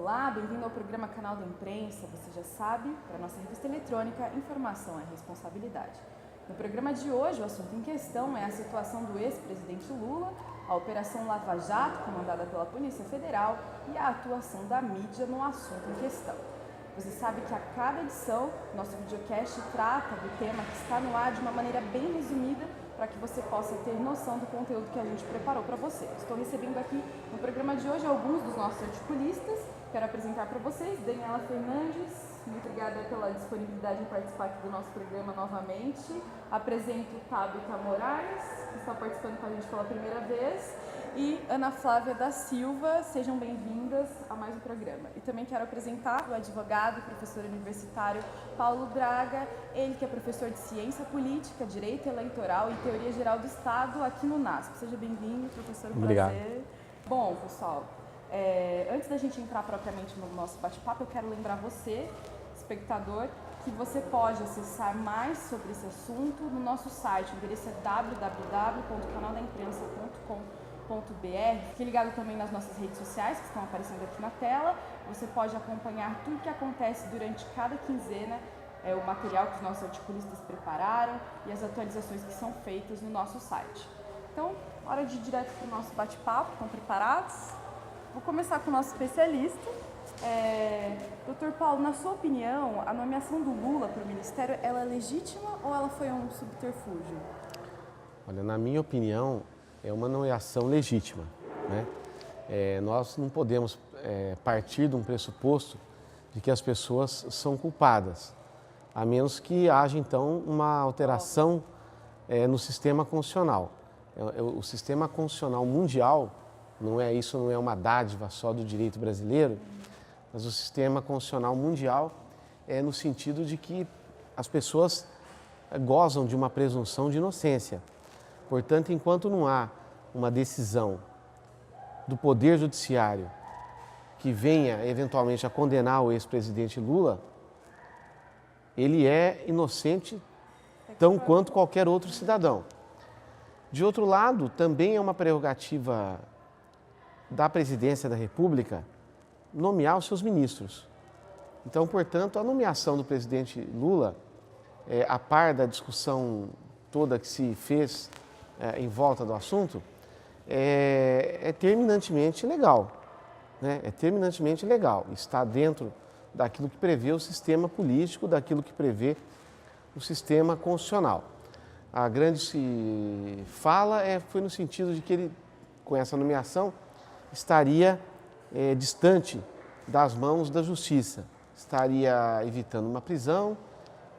Olá, bem-vindo ao programa Canal da Imprensa. Você já sabe, para a nossa revista eletrônica, informação é responsabilidade. No programa de hoje, o assunto em questão é a situação do ex-presidente Lula, a Operação Lava Jato, comandada pela Polícia Federal, e a atuação da mídia no assunto em questão. Você sabe que a cada edição, nosso videocast trata do tema que está no ar de uma maneira bem resumida, para que você possa ter noção do conteúdo que a gente preparou para você. Estou recebendo aqui no programa de hoje alguns dos nossos articulistas. Quero apresentar para vocês Daniela Fernandes, muito obrigada pela disponibilidade em participar aqui do nosso programa novamente. Apresento Tabita Moraes, que está participando com a gente pela primeira vez, e Ana Flávia da Silva. Sejam bem-vindas a mais um programa. E também quero apresentar o advogado e professor universitário Paulo Braga, ele que é professor de Ciência Política, Direito Eleitoral e Teoria Geral do Estado aqui no NASP. Seja bem-vindo, professor. Obrigado. Prazer. Bom, pessoal, antes da gente entrar propriamente no nosso bate-papo, eu quero lembrar você, espectador, que você pode acessar mais sobre esse assunto no nosso site. O endereço é www.canaldaimprensa.com.br. Fique ligado também nas nossas redes sociais que estão aparecendo aqui na tela. Você pode acompanhar tudo que acontece durante cada quinzena, o material que os nossos articulistas prepararam e as atualizações que são feitas no nosso site. Então, hora de ir direto para o nosso bate-papo. Estão preparados? Vou começar com o nosso especialista. Dr. Paulo, na sua opinião, a nomeação do Lula para o Ministério, ela é legítima ou ela foi um subterfúgio? Olha, na minha opinião, é uma nomeação legítima, né? Nós não podemos partir de um pressuposto de que as pessoas são culpadas, a menos que haja, então, uma alteração no sistema constitucional. O sistema constitucional mundial, isso não é uma dádiva só do direito brasileiro, mas o sistema constitucional mundial é no sentido de que as pessoas gozam de uma presunção de inocência. Portanto, enquanto não há uma decisão do Poder Judiciário que venha eventualmente a condenar o ex-presidente Lula, ele é inocente tão quanto qualquer outro cidadão. De outro lado, também é uma prerrogativa da Presidência da República nomear os seus ministros. Então, portanto, a nomeação do presidente Lula, a par da discussão toda que se fez em volta do assunto, é terminantemente legal, né? É terminantemente legal, está dentro daquilo que prevê o sistema político, daquilo que prevê o sistema constitucional. A grande fala foi no sentido de que ele, com essa nomeação, estaria distante das mãos da justiça, estaria evitando uma prisão,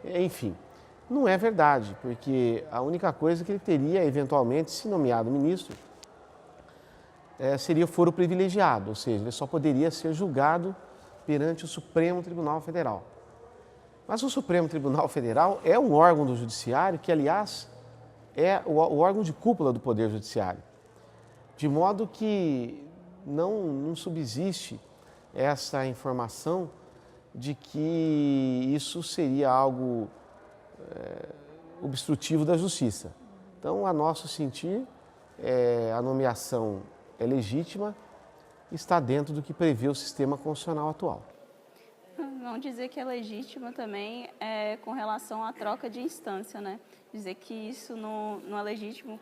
enfim. Não é verdade, porque a única coisa que ele teria, eventualmente, se nomeado ministro, seria foro privilegiado, ou seja, ele só poderia ser julgado perante o Supremo Tribunal Federal. Mas o Supremo Tribunal Federal é um órgão do Judiciário que, aliás, é o órgão de cúpula do Poder Judiciário, de modo que não subsiste essa informação de que isso seria algo obstrutivo da justiça. Então, a nosso sentir, a nomeação é legítima, está dentro do que prevê o sistema constitucional atual. Não dizer que é legítima também com relação à troca de instância, né? Dizer que isso não é legítimo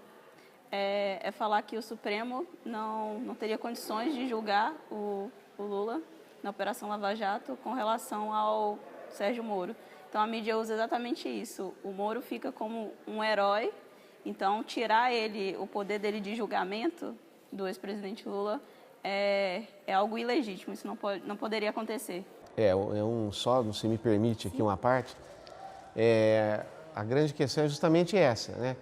é falar que o Supremo não teria condições de julgar o Lula na Operação Lava Jato com relação ao Sérgio Moro. Então, a mídia usa exatamente isso. O Moro fica como um herói, então tirar o poder dele de julgamento do ex-presidente Lula é algo ilegítimo, isso não poderia acontecer. Só, se me permite aqui uma parte, a grande questão é justamente essa, né?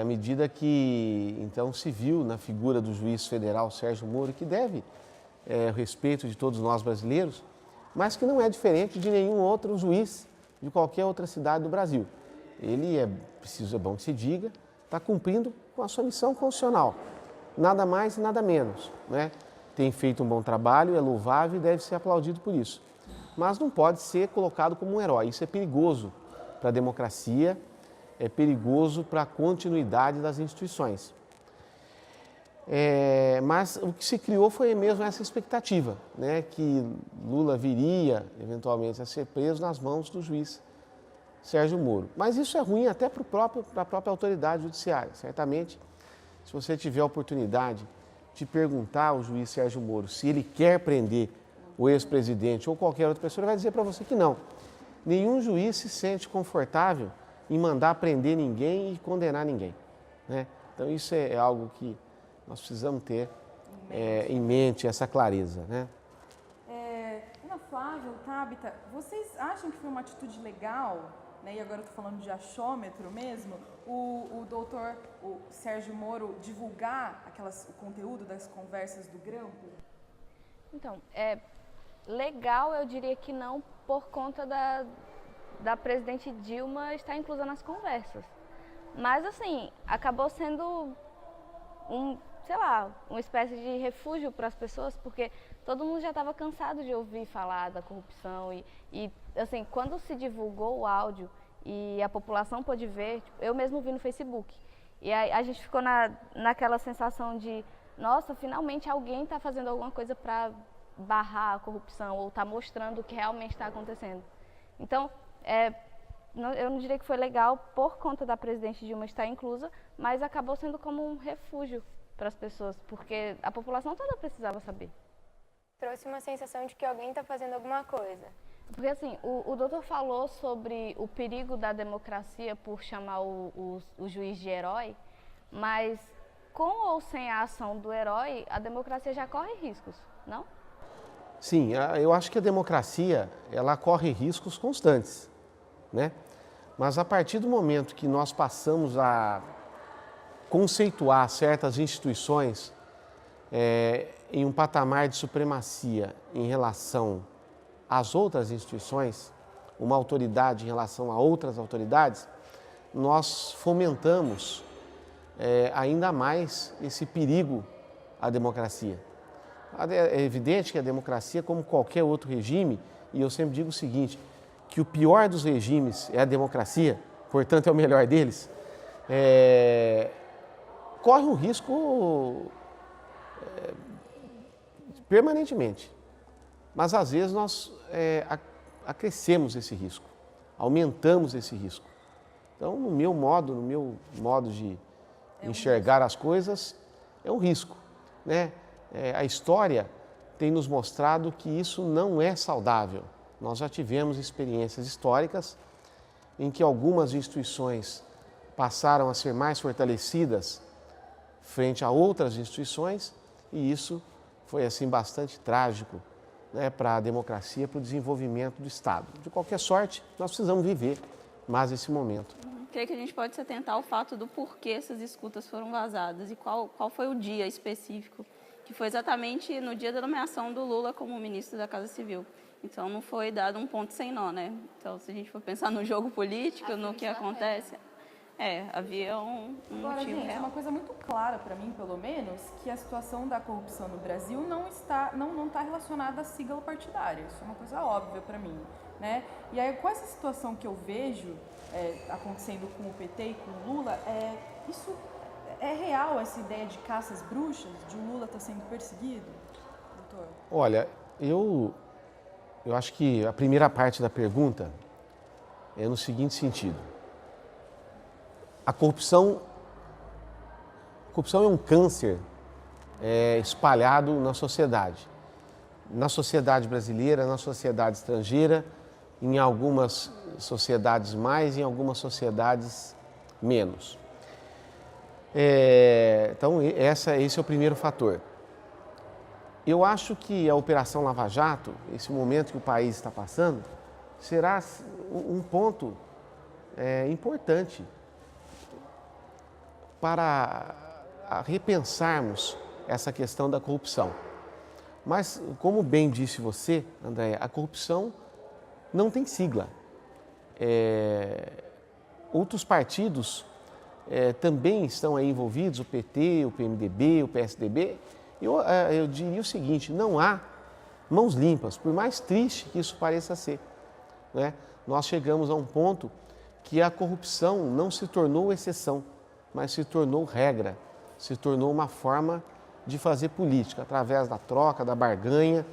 À medida que, então, se viu na figura do juiz federal Sérgio Moro, que deve o respeito de todos nós brasileiros, mas que não é diferente de nenhum outro juiz de qualquer outra cidade do Brasil. Ele é bom que se diga, está cumprindo com a sua missão constitucional, nada mais e nada menos, né? Tem feito um bom trabalho, é louvável e deve ser aplaudido por isso. Mas não pode ser colocado como um herói, isso é perigoso para a democracia, é perigoso para a continuidade das instituições. Mas o que se criou foi mesmo essa expectativa, né, que Lula viria eventualmente a ser preso nas mãos do juiz Sérgio Moro. Mas isso é ruim até para a própria autoridade judiciária. Certamente, se você tiver a oportunidade de perguntar ao juiz Sérgio Moro se ele quer prender o ex-presidente ou qualquer outra pessoa, ele vai dizer para você que não. Nenhum juiz se sente confortável em mandar prender ninguém e condenar ninguém, né? Então isso é algo que nós precisamos ter em mente essa clareza, né? Ana Flávia, Tabita, vocês acham que foi uma atitude legal, né? E agora eu estou falando de achômetro mesmo, o doutor Sérgio Moro divulgar o conteúdo das conversas do Grampo? Então, legal eu diria que não, por conta da presidente Dilma estar inclusa nas conversas. Mas, assim, acabou sendo uma espécie de refúgio para as pessoas, porque todo mundo já estava cansado de ouvir falar da corrupção e, assim, quando se divulgou o áudio e a população pôde ver, eu mesmo vi no Facebook, e a gente ficou naquela sensação de, nossa, finalmente alguém está fazendo alguma coisa para barrar a corrupção ou está mostrando o que realmente está acontecendo. Então, eu não diria que foi legal por conta da presidente Dilma estar inclusa, mas acabou sendo como um refúgio para as pessoas, porque a população toda precisava saber. Trouxe uma sensação de que alguém está fazendo alguma coisa. Porque assim, o doutor falou sobre o perigo da democracia por chamar o juiz de herói, mas com ou sem a ação do herói, a democracia já corre riscos, não? Sim, eu acho que a democracia, ela corre riscos constantes, né? Mas a partir do momento que nós passamos a conceituar certas instituições em um patamar de supremacia em relação às outras instituições, uma autoridade em relação a outras autoridades, nós fomentamos ainda mais esse perigo à democracia. É evidente que a democracia, como qualquer outro regime, e eu sempre digo o seguinte, que o pior dos regimes é a democracia, portanto é o melhor deles, corre um risco permanentemente. Mas às vezes nós acrescemos esse risco, aumentamos esse risco. Então, no meu modo de enxergar as coisas, é um risco, né? A história tem nos mostrado que isso não é saudável. Nós já tivemos experiências históricas em que algumas instituições passaram a ser mais fortalecidas frente a outras instituições e isso foi assim bastante trágico, né, para a democracia, para o desenvolvimento do Estado. De qualquer sorte, nós precisamos viver mais esse momento. Creio que a gente pode se atentar ao fato do porquê essas escutas foram vazadas e qual foi o dia específico, que foi exatamente no dia da nomeação do Lula como ministro da Casa Civil. Então, não foi dado um ponto sem nó, né? Então, se a gente for pensar no jogo político, no que acontece, havia um Agora, motivo gente, real. uma coisa muito clara para mim, pelo menos, que a situação da corrupção no Brasil não está relacionada à sigla partidária. Isso é uma coisa óbvia para mim, né? E aí, com essa situação que eu vejo acontecendo com o PT e com o Lula, isso é real, essa ideia de caças bruxas, de o Lula estar sendo perseguido, doutor? Olha, eu acho que a primeira parte da pergunta é no seguinte sentido. A corrupção é um câncer espalhado na sociedade brasileira, na sociedade estrangeira, em algumas sociedades mais, em algumas sociedades menos. Então, esse é o primeiro fator. Eu acho que a Operação Lava Jato, esse momento que o país está passando, será um ponto importante para repensarmos essa questão da corrupção. Mas, como bem disse você, Andréia, a corrupção não tem sigla. Outros partidos também estão aí envolvidos, o PT, o PMDB, o PSDB. Eu diria o seguinte, não há mãos limpas, por mais triste que isso pareça ser, né? Nós chegamos a um ponto que a corrupção não se tornou exceção, mas se tornou regra, se tornou uma forma de fazer política, através da troca, da barganha,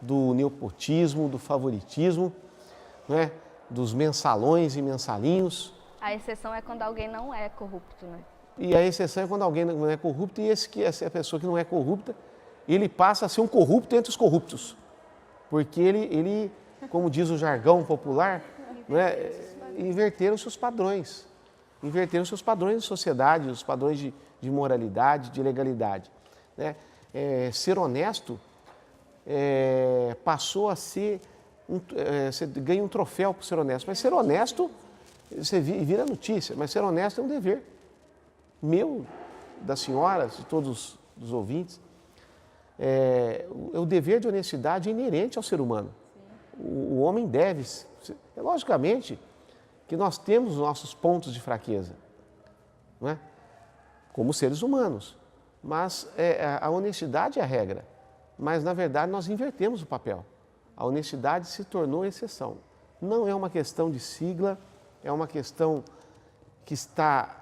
do nepotismo, do favoritismo, né? Dos mensalões e mensalinhos. A exceção é quando alguém não é corrupto, né? E a exceção é quando alguém não é corrupto e essa pessoa que não é corrupta, ele passa a ser um corrupto entre os corruptos. Porque ele como diz o jargão popular, né, inverteram seus padrões. Inverteram seus padrões de sociedade, os padrões de moralidade, de legalidade. Né? Ser honesto passou a ser... você ganha um troféu por ser honesto, mas ser honesto, você vira notícia, mas ser honesto é um dever meu, das senhoras, de todos os ouvintes. O dever de honestidade é inerente ao ser humano. O homem deve... Logicamente que nós temos nossos pontos de fraqueza, não é? Como seres humanos, mas a honestidade é a regra. Mas, na verdade, nós invertemos o papel. A honestidade se tornou exceção. Não é uma questão de sigla, é uma questão que está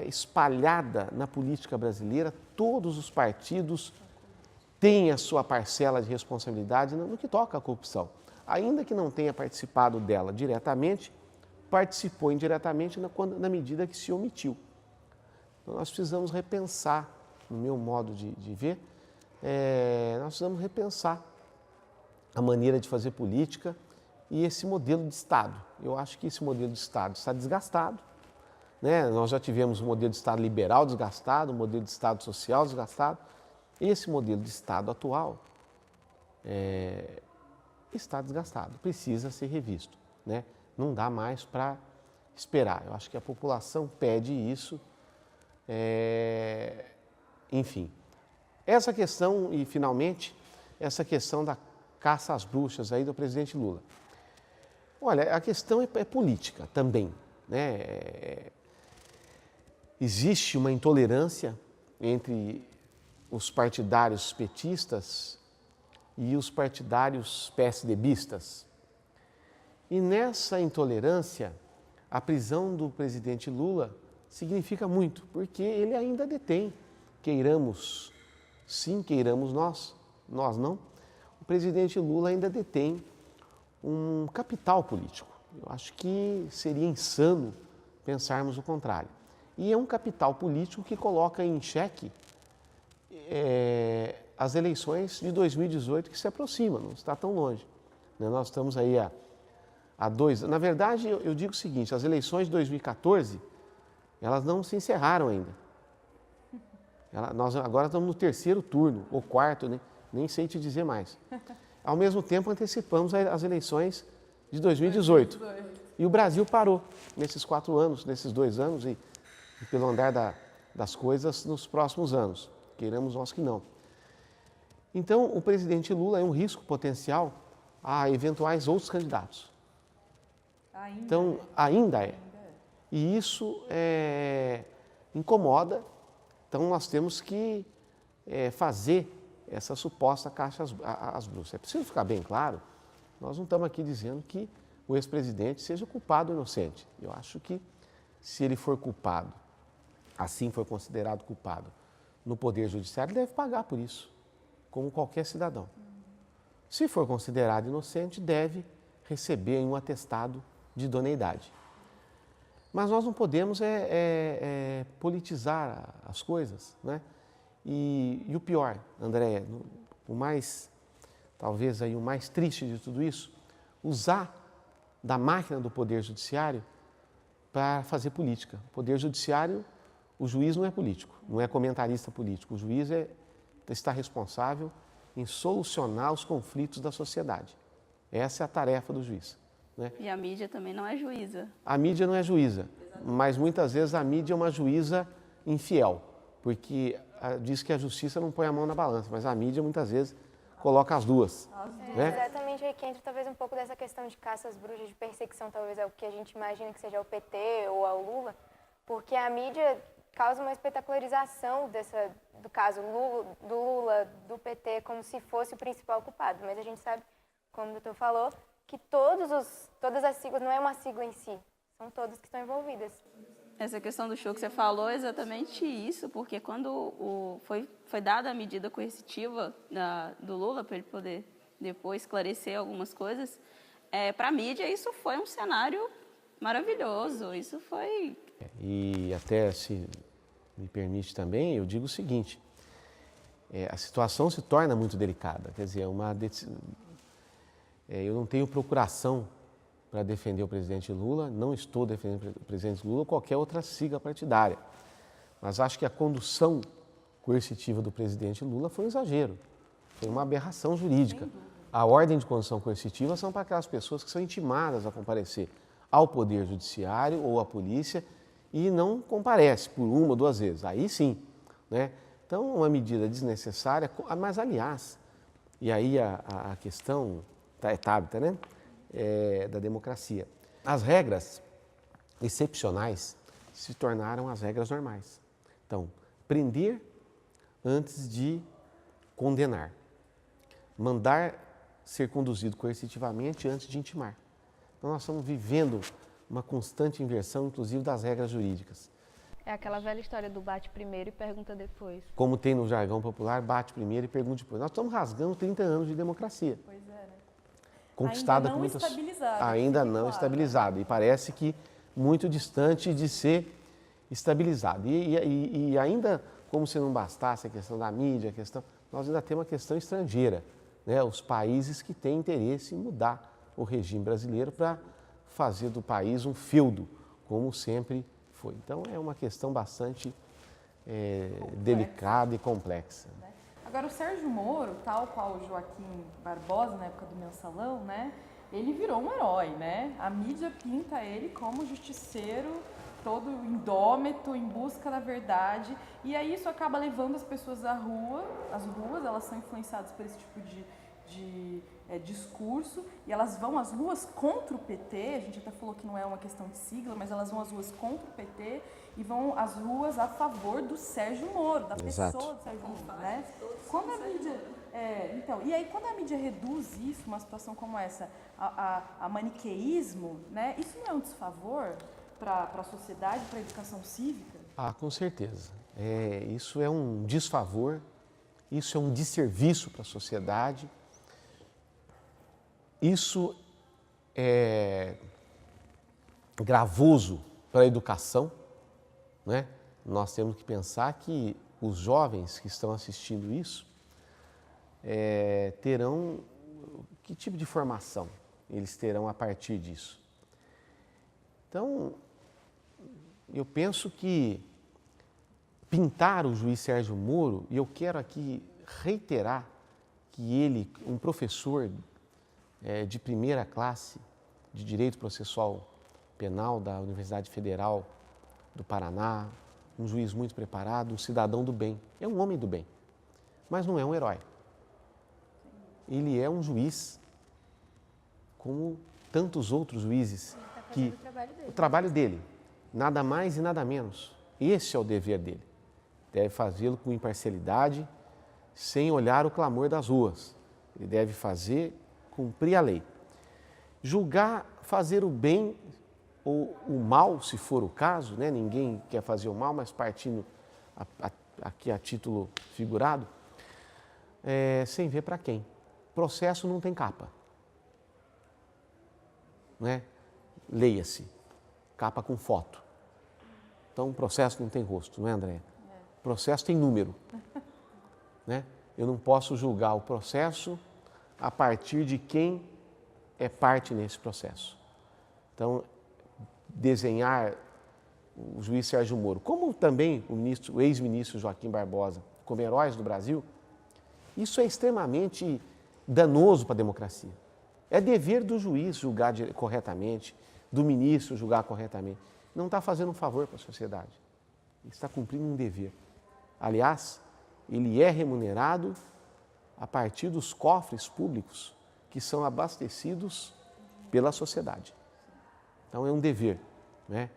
espalhada na política brasileira. Todos os partidos têm a sua parcela de responsabilidade no que toca à corrupção. Ainda que não tenha participado dela diretamente, participou indiretamente na medida que se omitiu. Então, nós precisamos repensar, no meu modo de ver, nós precisamos repensar a maneira de fazer política e esse modelo de Estado. Eu acho que esse modelo de Estado está desgastado, né? Nós já tivemos um modelo de Estado liberal desgastado, um modelo de Estado social desgastado. Esse modelo de Estado atual está desgastado, precisa ser revisto, né? Não dá mais para esperar. Eu acho que a população pede isso. Enfim, essa questão, e finalmente, essa questão da caça às bruxas aí do presidente Lula. Olha, a questão é política também, né? Existe uma intolerância entre os partidários petistas e os partidários PSDBistas. E nessa intolerância, a prisão do presidente Lula significa muito, porque ele ainda detém, queiramos sim, queiramos nós não, o presidente Lula ainda detém um capital político. Eu acho que seria insano pensarmos o contrário. E é um capital político que coloca em xeque as eleições de 2018 que se aproximam, não está tão longe. Nós estamos aí há 2 anos. Na verdade, eu digo o seguinte, as eleições de 2014, elas não se encerraram ainda. Nós agora estamos no 3º turno, ou 4º, né? Nem sei te dizer mais. Ao mesmo tempo, antecipamos as eleições de 2018. E o Brasil parou nesses 4 anos, nesses 2 anos e pelo andar das coisas nos próximos anos. Queiramos nós que não. Então, o presidente Lula é um risco potencial a eventuais outros candidatos. Ainda é. E isso incomoda. Então, nós temos que fazer essa suposta caça às bruxas. É preciso ficar bem claro, nós não estamos aqui dizendo que o ex-presidente seja culpado ou inocente. Eu acho que, se ele for culpado, assim foi considerado culpado, no Poder Judiciário, ele deve pagar por isso, como qualquer cidadão. Se for considerado inocente, deve receber um atestado de idoneidade. Mas nós não podemos politizar as coisas, né? E o pior, Andréia, talvez aí o mais triste de tudo isso, usar da máquina do Poder Judiciário para fazer política. O Poder Judiciário, o juiz não é político, não é comentarista político. O juiz está responsável em solucionar os conflitos da sociedade. Essa é a tarefa do juiz. Né? E a mídia também não é juíza. A mídia não é juíza, mas muitas vezes a mídia é uma juíza infiel, porque diz que a justiça não põe a mão na balança, mas a mídia muitas vezes coloca as duas. Né? Exatamente aí que entra talvez um pouco dessa questão de caça às bruxas, de perseguição, talvez é o que a gente imagina que seja o PT ou ao Lula, porque a mídia causa uma espetacularização do caso do Lula, do PT, como se fosse o principal culpado. Mas a gente sabe, como o doutor falou, que todas as siglas, não é uma sigla em si, são todas que estão envolvidas. Essa questão do show que você falou é exatamente isso, porque quando foi dada a medida coercitiva do Lula, para ele poder depois esclarecer algumas coisas, para a mídia isso foi um cenário maravilhoso, isso foi... E até, se me permite também, eu digo o seguinte, a situação se torna muito delicada, quer dizer, eu não tenho procuração para defender o presidente Lula, não estou defendendo o presidente Lula ou qualquer outra sigla partidária, mas acho que a condução coercitiva do presidente Lula foi um exagero, foi uma aberração jurídica. A ordem de condução coercitiva são para aquelas pessoas que são intimadas a comparecer ao Poder Judiciário ou à polícia e não comparece por uma ou duas vezes, aí sim, né? Então, uma medida desnecessária, mas aliás, e aí a questão tábita, né? Da democracia. As regras excepcionais se tornaram as regras normais. Então, prender antes de condenar, mandar ser conduzido coercitivamente antes de intimar. Então, nós estamos vivendo uma constante inversão, inclusive, das regras jurídicas. É aquela velha história do bate primeiro e pergunta depois. Como tem no jargão popular, bate primeiro e pergunta depois. Nós estamos rasgando 30 anos de democracia. Pois é, né? Conquistada ainda não com muitas... estabilizado. Ainda não claro. estabilizado. E parece que muito distante de ser estabilizado. E ainda, como se não bastasse a questão da mídia, nós ainda temos a questão estrangeira, né? Os países que têm interesse em mudar o regime brasileiro para fazer do país um feudo, como sempre foi. Então, é uma questão bastante delicada e complexa. Agora, o Sérgio Moro, tal qual o Joaquim Barbosa, na época do Mensalão, né? Ele virou um herói, né? A mídia pinta ele como justiceiro, todo indômito, em busca da verdade. E aí isso acaba levando as pessoas às ruas, elas são influenciadas por esse tipo de discurso, e elas vão às ruas contra o PT, a gente até falou que não é uma questão de sigla, mas elas vão às ruas contra o PT e vão às ruas a favor do Sérgio Moro, da Exato. pessoa do Sérgio Moro, né? Quando a mídia, e aí quando a mídia reduz isso, uma situação como essa, a maniqueísmo, né? Isso não é um desfavor para a sociedade, para a educação cívica? Ah, com certeza. Isso é um desfavor, isso é um desserviço para a sociedade. Isso é gravoso para a educação, né? Nós temos que pensar que os jovens que estão assistindo isso terão, que tipo de formação eles terão a partir disso? Então, eu penso que pintar o juiz Sérgio Moro, e eu quero aqui reiterar que ele, um professor de primeira classe de Direito Processual Penal da Universidade Federal do Paraná, um juiz muito preparado, um cidadão do bem. É um homem do bem, mas não é um herói. Ele é um juiz como tantos outros juízes. Que o trabalho dele, nada mais e nada menos. Esse é o dever dele. Deve fazê-lo com imparcialidade, sem olhar o clamor das ruas. Ele deve cumprir a lei. Julgar, fazer o bem ou o mal, se for o caso, né? Ninguém quer fazer o mal, mas partindo aqui a título figurado, sem ver para quem. Processo não tem capa. Né? Leia-se, capa com foto. Então, o processo não tem rosto, não é, André? O processo tem número. Né? Eu não posso julgar o processo a partir de quem é parte nesse processo. Então, desenhar o juiz Sérgio Moro, como também o ex-ministro Joaquim Barbosa, como heróis do Brasil, isso é extremamente danoso para a democracia. É dever do juiz julgar corretamente, do ministro julgar corretamente. Não está fazendo um favor para a sociedade. Ele está cumprindo um dever. Aliás, ele é remunerado a partir dos cofres públicos que são abastecidos pela sociedade. Então, é um dever, né?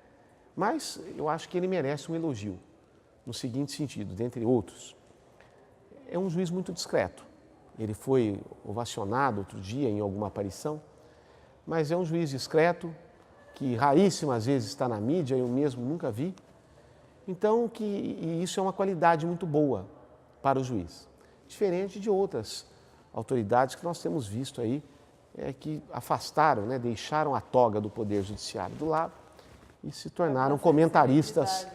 Mas eu acho que ele merece um elogio, no seguinte sentido, dentre outros. É um juiz muito discreto. Ele foi ovacionado outro dia em alguma aparição, mas é um juiz discreto, que raríssimas vezes está na mídia, eu mesmo nunca vi. Então, e isso é uma qualidade muito boa para o juiz. Diferente de outras autoridades que nós temos visto aí, que afastaram, né, deixaram a toga do Poder Judiciário do lado e se tornaram comentaristas,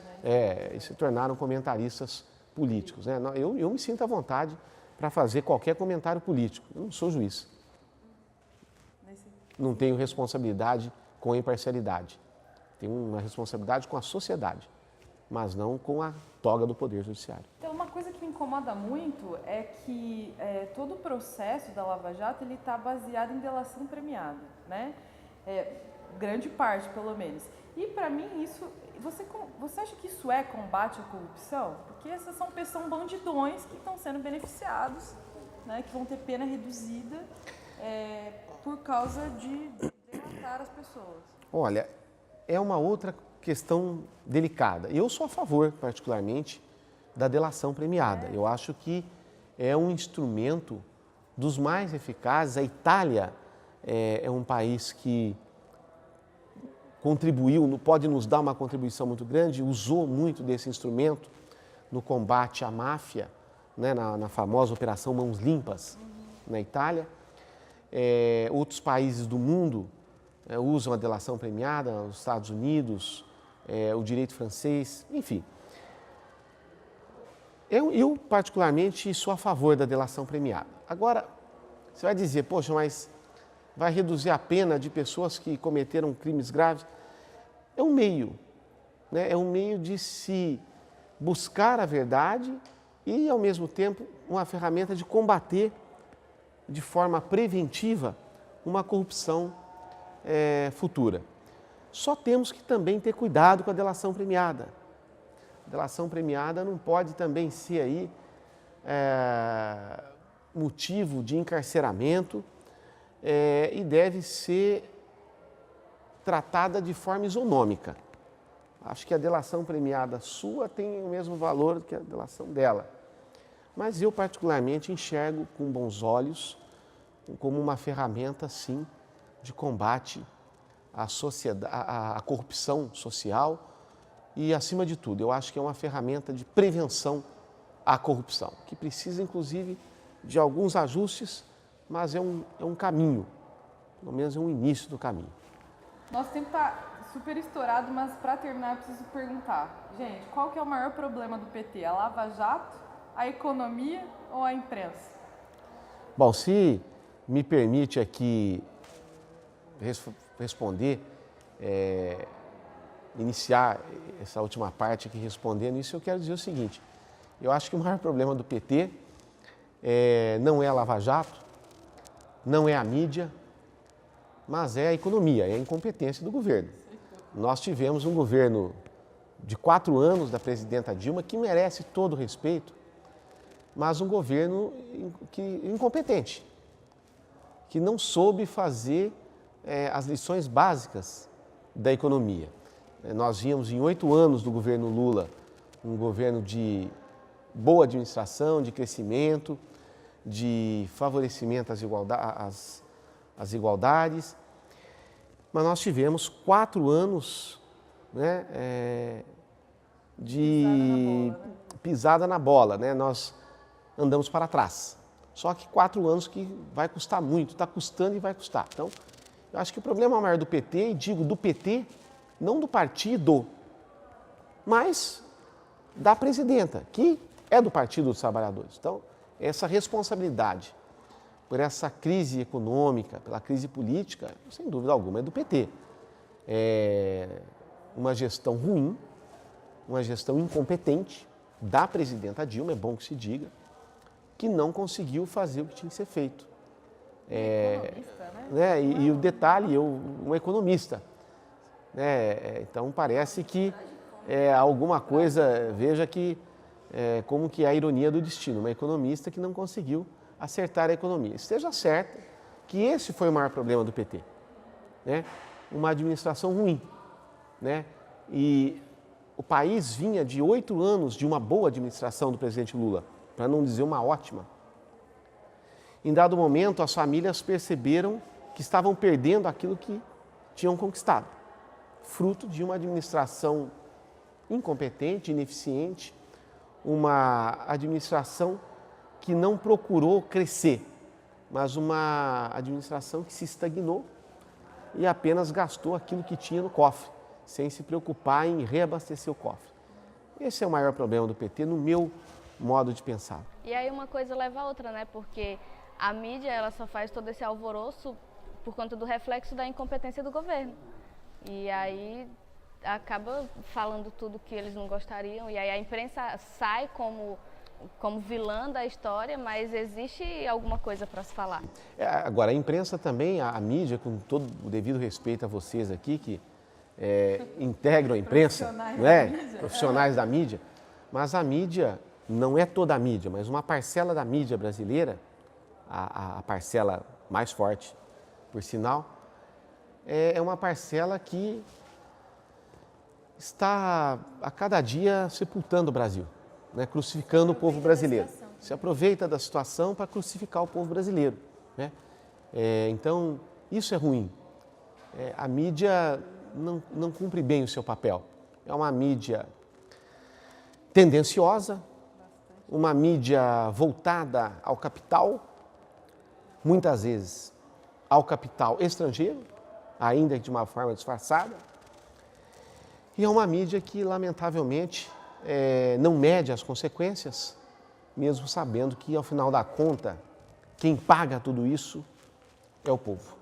e se tornaram comentaristas políticos. Né? Eu me sinto à vontade para fazer qualquer comentário político. Eu não sou juiz. Não tenho responsabilidade com a imparcialidade. Tenho uma responsabilidade com a sociedade, mas não com a toga do Poder Judiciário. Então, uma coisa que me incomoda muito é que todo o processo da Lava Jato ele está baseado em delação premiada, né? Grande parte, pelo menos. E, para mim, isso... Você acha que isso é combate à corrupção? Porque são bandidões que estão sendo beneficiados, né? Que vão ter pena reduzida por causa de delatar as pessoas. Olha, é uma outra questão delicada. Eu sou a favor, particularmente, da delação premiada. Eu acho que é um instrumento dos mais eficazes. A Itália é um país que contribuiu, pode nos dar uma contribuição muito grande, usou muito desse instrumento no combate à máfia, né, na famosa Operação Mãos Limpas, na Itália. Outros países do mundo usam a delação premiada, os Estados Unidos, o direito francês, enfim. Eu, particularmente, sou a favor da delação premiada. Agora, você vai dizer, poxa, mas vai reduzir a pena de pessoas que cometeram crimes graves? É um meio, né? É um meio de se buscar a verdade e, ao mesmo tempo, uma ferramenta de combater de forma preventiva uma corrupção futura. Só temos que também ter cuidado com a delação premiada. A delação premiada não pode também ser aí motivo de encarceramento e deve ser tratada de forma isonômica. Acho que a delação premiada sua tem o mesmo valor que a delação dela. Mas eu, particularmente, enxergo com bons olhos como uma ferramenta, sim, de combate à corrupção social e, acima de tudo, eu acho que é uma ferramenta de prevenção à corrupção, que precisa, inclusive, de alguns ajustes, mas é um caminho, pelo menos é um início do caminho. Nosso tempo está super estourado, mas para terminar eu preciso perguntar. Gente, qual que é o maior problema do PT? A Lava Jato, a economia ou a imprensa? Bom, se me permite aqui responder, iniciar essa última parte aqui respondendo isso, eu quero dizer o seguinte. Eu acho que o maior problema do PT não é a Lava Jato, não é a mídia, mas é a economia, é a incompetência do governo. Nós tivemos um governo de 4 anos da presidenta Dilma que merece todo o respeito, mas um governo incompetente, que não soube fazer as lições básicas da economia. Nós vimos em 8 anos do governo Lula um governo de boa administração, de crescimento, de favorecimento às igualdades, mas nós tivemos 4 anos, né, de pisada na bola, né? Nós andamos para trás. Só que 4 anos que vai custar muito, está custando e vai custar. Então, eu acho que o problema maior do PT, e digo do PT, não do partido, mas da presidenta, que é do Partido dos Trabalhadores. Então, essa responsabilidade por essa crise econômica, pela crise política, sem dúvida alguma, é do PT. É uma gestão ruim, uma gestão incompetente da presidenta Dilma, é bom que se diga, que não conseguiu fazer o que tinha que ser feito. E o detalhe, um economista. Então, parece que alguma coisa, veja que como que é a ironia do destino, uma economista que não conseguiu acertar a economia. Esteja certo que esse foi o maior problema do PT, né? Uma administração ruim, né? E o país vinha de 8 anos de uma boa administração do presidente Lula, para não dizer uma ótima. Em dado momento, as famílias perceberam que estavam perdendo aquilo que tinham conquistado. fruto de uma administração incompetente, ineficiente, uma administração que não procurou crescer, mas uma administração que se estagnou e apenas gastou aquilo que tinha no cofre, sem se preocupar em reabastecer o cofre. Esse é o maior problema do PT, no meu modo de pensar. E aí uma coisa leva a outra, né? Porque a mídia, ela só faz todo esse alvoroço por conta do reflexo da incompetência do governo. E aí acaba falando tudo que eles não gostariam, e aí a imprensa sai como vilã da história, mas existe alguma coisa para se falar. Agora, a imprensa também, a mídia, com todo o devido respeito a vocês aqui, que integram a imprensa, profissionais da mídia, mas a mídia não é toda a mídia, mas uma parcela da mídia brasileira, a parcela mais forte, por sinal, é uma parcela que está a cada dia sepultando o Brasil, né? Crucificando o povo brasileiro. Se aproveita da situação para crucificar o povo brasileiro, né? Então, isso é ruim. A mídia não cumpre bem o seu papel. É uma mídia tendenciosa, uma mídia voltada ao capital, muitas vezes ao capital estrangeiro, ainda que de uma forma disfarçada, e é uma mídia que, lamentavelmente, não mede as consequências, mesmo sabendo que, ao final da conta, quem paga tudo isso é o povo.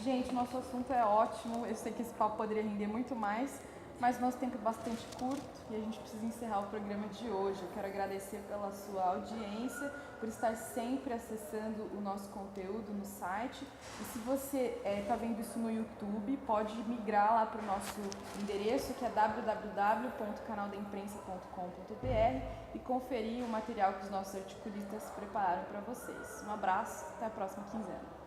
Gente, nosso assunto é ótimo, eu sei que esse papo poderia render muito mais, mas nosso tempo é bastante curto e a gente precisa encerrar o programa de hoje. Eu quero agradecer pela sua audiência, por estar sempre acessando o nosso conteúdo no site. E se você está vendo isso no YouTube, pode migrar lá para o nosso endereço, que é www.canaldaimprensa.com.br, e conferir o material que os nossos articulistas prepararam para vocês. Um abraço, até a próxima quinzena.